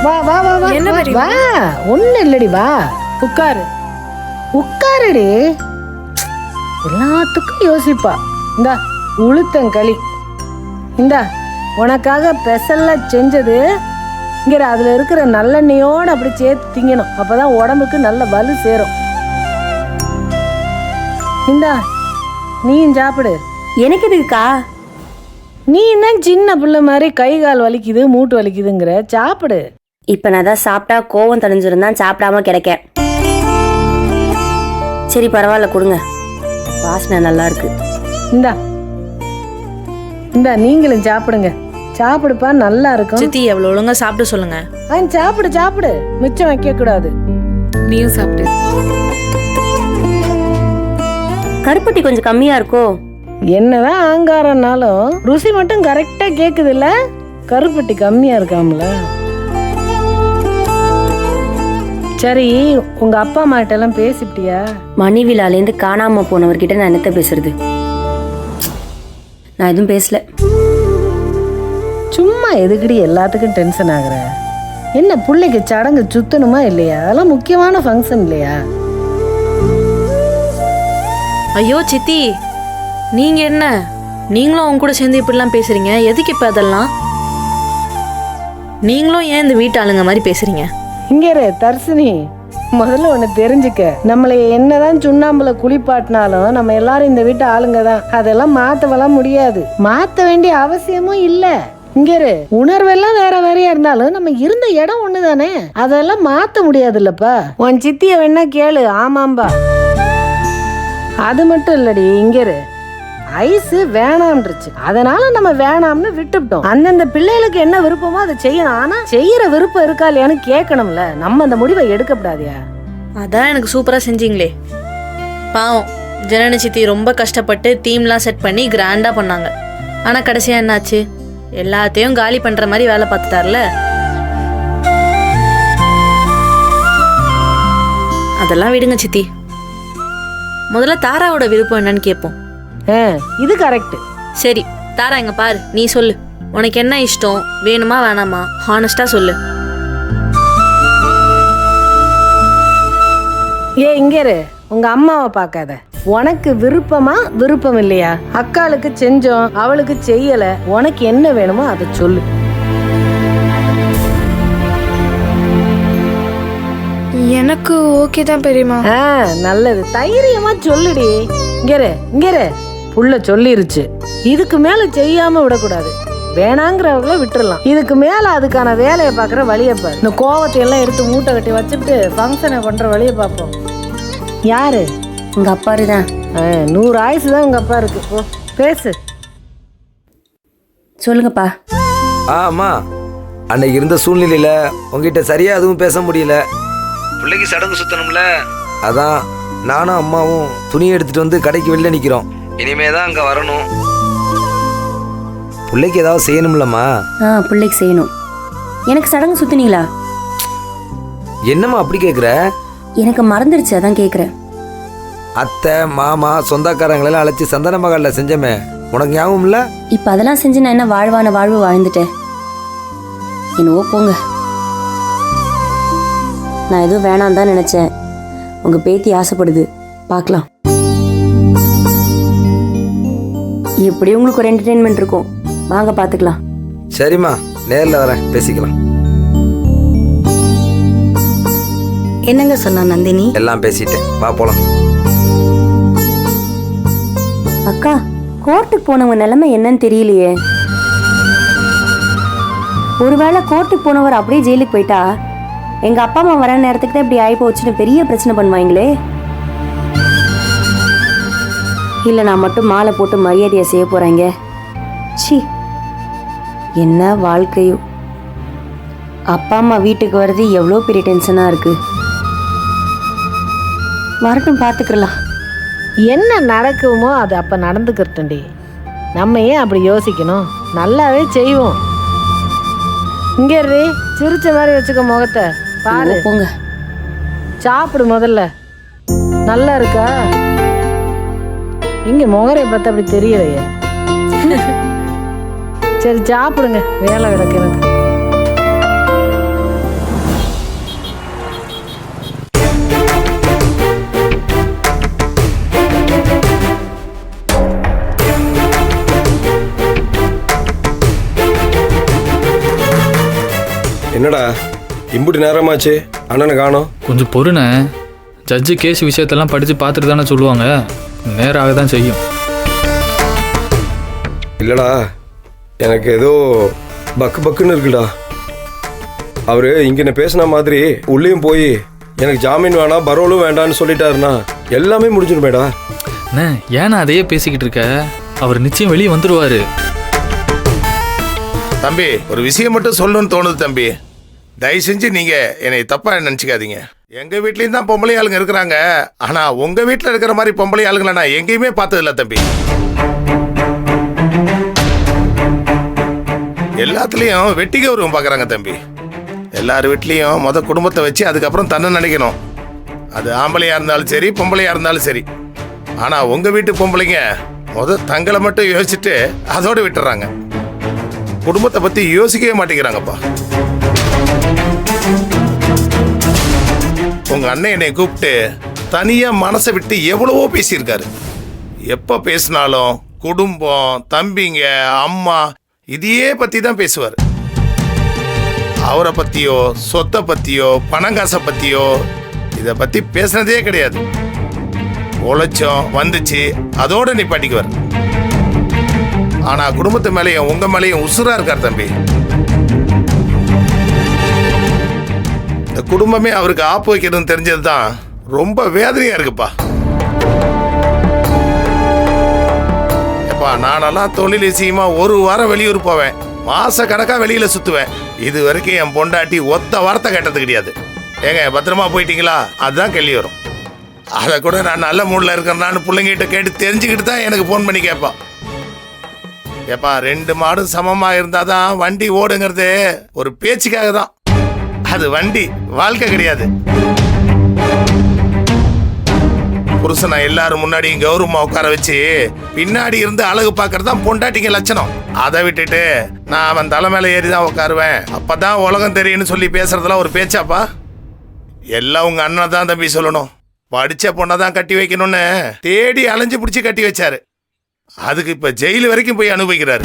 வா வா வா வா என்ன வா, பெரியம்மா? வா ஒண்ணு இல்லடி, வா உட்காரு. உட்காருடி. எல்லாத்துக்கும் யோசிப்பா. இந்தா உளுத்தங்களி, இந்தா உனக்காக பெசல்ல செஞ்சது. இங்க அதுல இருக்கிற நல்லெண்ணெயோட அப்படி சேர்த்து திங்கணும். அப்பதான் உடம்புக்கு நல்ல வலு சேரும். இந்தா நீயும் சாப்பிடு. எனக்கு எதுக்குக்கா? நீ என்ன சின்ன பிள்ளை மாதிரி கை கால் வலிக்குது மூட்டு வலிக்குதுங்கிற, சாப்பிடு. இப்ப நான் தான் சாப்பிட்டா கோவம் தணிஞ்சிருந்தான் சாப்பிடாம கிடைக்கேன். சரி பரவாயில்ல, கொடுங்க. வாசனை நல்லா இருக்கு. இந்தா இந்தா நீங்களும் சாப்பிடுங்க. சாப்பிடுப்பா, நல்லா இருக்கும். சித்தி எவ்வளவு ஒழுங்கா சாப்பிட சொல்லுங்க. சாப்பிடு சாப்பிடு, மிச்சம் வைக்க கூடாது. நீயும் சாப்பிடு. கருப்பட்டி கொஞ்சம் கம்மியா இருக்கோ? என்னதான் ஆங்காரம்னாலும் ருசி மட்டும் கரெக்டா கேக்குது இல்ல? கருப்பட்டி கம்மியா இருக்காமல. சரி, உங்க அப்பா அம்மா கிட்ட எல்லாம் பேசிட்டியா? மணிவிழாலேருந்து காணாம போனவர்கிட்ட நான் என்னத்த பேசுறது? நான் எதுவும் பேசல. சும்மா எதுக்குடி எல்லாத்துக்கும் டென்ஷன் ஆகுற? என்ன பிள்ளைக்கு சடங்கு சுத்தணுமா இல்லையா? அதெல்லாம் முக்கியமான ஃபங்க்ஷன் இல்லையா? ஐயோ சித்தி, நீங்க என்ன, நீங்களும் அவங்க கூட சேர்ந்து இப்படிலாம் பேசுறீங்க? எதுக்கு இப்ப அதெல்லாம்? நீங்களும் ஏன் இந்த வீட்டு ஆளுங்க மாதிரி பேசுறீங்க? இங்கே தர்சினி, முதல்ல ஒன்று தெரிஞ்சுக்க. நம்மளை என்னதான் சுண்ணாம்புல குளிப்பாட்டினாலும் நம்ம எல்லாரும் இந்த வீட்டு ஆளுங்க தான். அதெல்லாம் மாற்றவெல்லாம் முடியாது, மாற்ற வேண்டிய அவசியமும் இல்லை. இங்கே உணர்வெல்லாம் வேற வேறையா இருந்தாலும் நம்ம இருந்த இடம் ஒன்று தானே, அதெல்லாம் மாற்ற முடியாது இல்லப்பா. உன் சித்திய வேணா கேளு. ஆமாம்பா. அது மட்டும் இல்லடி, இங்கே ஐஸ் வேணாம்ன்றுச்சு, அதனால நம்ம வேணாம்னு விட்டுவிட்டோம். அந்தந்த பிள்ளைகளுக்கு என்ன விருப்பமோ அதை செய்யணும். ஆனா செய்யற விருப்பம் இருக்கா இல்லையான்னு கேட்கணும்ல. நம்ம அந்த முடிவை எடுக்கப்படாதியா? அதான் எனக்கு சூப்பரா செஞ்சீங்களே. பாவம் ஜனனி சித்தி ரொம்ப கஷ்டப்பட்டு தீம்லாம் செட் பண்ணி கிராண்டா பண்ணாங்க. ஆனா கடைசியா என்னாச்சு? எல்லாத்தையும் காலி பண்ற மாதிரி வேலை பார்த்துட்டார்ல. அதெல்லாம் விடுங்க சித்தி. முதல்ல தாராவோட விருப்பம் என்னன்னு கேட்போம். இது கரெக்ட். சரி தாரா, இங்க பாரு, நீ சொல்லு. உனக்கு என்ன இஷ்டம், வேணுமா வேணாமா? ஹானஸ்டா சொல்லு. இங்கே உங்க அம்மாவை பார்க்காத. உனக்கு விருப்பமா விருப்பம் இல்லையா? அக்காளுக்கு செஞ்சோம், அவளுக்கு செய்யல. உனக்கு என்ன வேணுமோ அதை சொல்லு. எனக்கு ஓகே தான் பெரியம்மா. நல்லது, தைரியமா சொல்லுடி. இங்கே புள்ள சொல்லிருச்சு, இதுக்கு மேல செய்யாம விடக்கூடாது. வேணாங்கிறவங்கள விட்டுறலாம். இதுக்கு மேல அதுக்கான வேலையை பாக்குற வழியை பாரு. இந்த கோவத்தை எல்லாம் எடுத்து மூட்டை கட்டி வச்சுட்டு ஃபங்க்ஷனை பண்ற வழியை பார்ப்போம். யாரு? உங்க அப்பாரு தான். 100 ஆயுசு தான் உங்க அப்பா இருக்கு. ஓ, பேசு. சொல்லுங்கப்பா. அம்மா, அன்னைக்கு இருந்த சூழ்நிலையில உங்ககிட்ட சரியா எதுவும் பேச முடியல. பிள்ளைக்கு சடங்கு சுத்தணும்ல, அதான் நானும் அம்மாவும் துணியை எடுத்துட்டு வந்து கடைக்கு வெளில நிக்கிறோம். இனிமே தான் அங்க வரணும். பிள்ளைக்கு ஏதாவது செய்யணும்லம்மா? பிள்ளைக்கு செய்யணும். எனக்கு சடங்கு சுத்தினீங்களா? என்னம்மா அப்படி கேக்குற? எனக்கு மறந்துடுச்சு, அதான் கேக்குறேன். அத்தை மாமா சொந்தக்காரங்களெல்லாம் அழைச்சி சந்தன மகால்ல செஞ்சமே, உனக்கு ஞாபகம் இல்ல? இப்ப அதெல்லாம் செஞ்சு நான் என்ன வாழ்வான வாழ்வு வாழ்ந்துட்டேன்? என்னவோ போங்க. நான் எதுவும் வேணாம் தான் நினைச்சேன். உங்க பேத்தி ஆசைப்படுது, பார்க்கலாம். எப்படி உங்களுக்கு ஒரு என்டர்டெயின்மெண்ட் இருக்கும், வாங்க பார்த்துக்கலாம். சரிம்மா, நேரில் வரேன், பேசிக்கலாம். என்னங்க சொன்னா நந்தினி? எல்லாம் பேசிட்டேன், வா போலாம். அக்கா, கோர்ட்டுக்கு போனவங்க நிலைமை என்னன்னு தெரியலையே. ஒருவேளை கோர்ட்டுக்கு போனவர் அப்படியே ஜெயிலுக்கு போயிட்டா எங்க அப்பா அம்மா வர நேரத்துக்கு தான் இப்படி ஆகி போச்சுன்னு பெரிய பிரச்சனை பண்ணுவாங்களே. இல்லை நான் மட்டும் மாலை போட்டு மரியாதையை செய்ய போறாங்க. சி, என்ன வாழ்க்கையோ. அப்பா அம்மா வீட்டுக்கு வர்றது எவ்வளோ பெரிய டென்ஷனாக இருக்கு. வரட்டும், பார்த்துக்கலாம். என்ன நடக்குமோ அது அப்ப நடந்துக்கிறட்டும்டி. நம்ம ஏன் அப்படி யோசிக்கணும்? நல்லாவே செய்வோம். இங்கே சிரிச்ச மாதிரி வச்சுக்க முகத்தை பாரு. போங்க, சாப்பிடு முதல்ல. நல்லா இருக்கா? இங்க முகரை பார்த்து அப்படி தெரியலையே. சரி சாப்பிடுங்க, வேலை கிடக்கு எனக்கு. என்னடா இம்புட்டு நேரமாச்சு அண்ணனை காணோம்? கொஞ்சம் பொறுண்ணே. ஜட்ஜு கேஸ் விஷயத்தெல்லாம் படித்து பார்த்துட்டு தானே சொல்லுவாங்க. நேரம் ஆக தான் செய்யும். இல்லடா எனக்கு ஏதோ பக்கு பக்குன்னு இருக்குடா. அவரு இங்கே பேசின மாதிரி உள்ளேயும் போய் எனக்கு ஜாமீன் வேணாம் பரோலும் வேண்டான்னு சொல்லிட்டாருன்னா எல்லாமே முடிஞ்சிருமேடா. அண்ணே ஏன்னா அதையே பேசிக்கிட்டு இருக்க? அவர் நிச்சயம் வெளியே வந்துடுவார். தம்பி ஒரு விஷயம் மட்டும் சொல்லணும்னு தோணுது தம்பி. தயவு செஞ்சு நீங்க என்னை தப்பா நினைச்சுக்காதீங்க. எங்க வீட்லயும் தான் பொம்பளை ஆளுங்க இருக்கிறாங்க. ஆனா உங்க வீட்டுல இருக்கிற மாதிரி பொம்பளை ஆளுங்களை நான் எங்கேயுமே பார்த்தது இல்ல தம்பி. எல்லாத்துலயும் வெட்டி கௌரவம் பாக்குறாங்க தம்பி. எல்லார் வீட்லயும் குடும்பத்தை வச்சு அதுக்கப்புறம் தன்னை நினைக்கணும். அது ஆம்பளையா இருந்தாலும் சரி பொம்பளையா இருந்தாலும் சரி. ஆனா உங்க வீட்டு பொம்பளைங்க தங்களை மட்டும் யோசிச்சுட்டு அதோட விட்டுறாங்க. குடும்பத்தை பத்தி யோசிக்கவே மாட்டேங்கிறாங்கப்பா. உங்க அண்ணன் என்னை கூப்பிட்டு தனியா மனசை விட்டு எவ்வளவோ பேசியிருக்காரு. எப்ப பேசினாலும் குடும்பம், தம்பிங்க, அம்மா இதையே பத்தி தான் பேசுவார். அவரை பத்தியோ சொத்தை பத்தியோ பணங்காசை பத்தியோ இதை பத்தி பேசுனதே கிடையாது. உழைச்சோம் வந்துச்சு அதோட நிப்பாட்டிக்குவார். ஆனா குடும்பத்து மேலேயும் உங்க மேலேயும் உசுரா இருக்கார் தம்பி. இந்த குடும்பமே அவருக்கு ஆப்பு வைக்கிறதுன்னு தெரிஞ்சதுதான் ரொம்ப வேதனையா இருக்குப்பா. எப்பா நானெல்லாம் தொழில் விஷயமா ஒரு வாரம் வெளியூர் போவேன். மாச கணக்கா வெளியில சுத்துவேன். இது வரைக்கும் என் பொண்டாட்டி ஒத்த வார்த்தை கேட்டது கிடையாது. ஏங்க பத்திரமா போயிட்டீங்களா அதுதான் கேள்வி வரும். அதை கூட நான் நல்ல மூடில் இருக்கிறேன்னு பிள்ளைங்கிட்ட கேட்டு தெரிஞ்சுக்கிட்டு தான் எனக்கு ஃபோன் பண்ணி கேட்பான். ஏப்பா 2 மாடும் சமமா இருந்தாதான் வண்டி ஓடுங்கிறது ஒரு பேச்சுக்காக தான். அது வண்டி வாழ்க்கை கிடையாது. புருஷனை எல்லாரும் முன்னாடியும் கௌரவமா உட்கார வச்சு பின்னாடி இருந்து அழகு பார்க்கறது தான் பொண்டாட்டிங்க லட்சணம். அதை விட்டுட்டு நான் அவன் தலை மேல ஏறி தான் உட்காருவேன் அப்பதான் உலகம் தெரியும்னு சொல்லி பேசுறதுலாம் ஒரு பேச்சாப்பா? எல்லாம் உங்க அண்ணனை தான் தம்பி சொல்லணும். படிச்ச பொண்ணை தான் கட்டி வைக்கணும்னு தேடி அலைஞ்சு பிடிச்சி கட்டி வச்சாரு. அதுக்கு இப்ப ஜெயிலு வரைக்கும் போய் அனுபவிக்கிறாரு.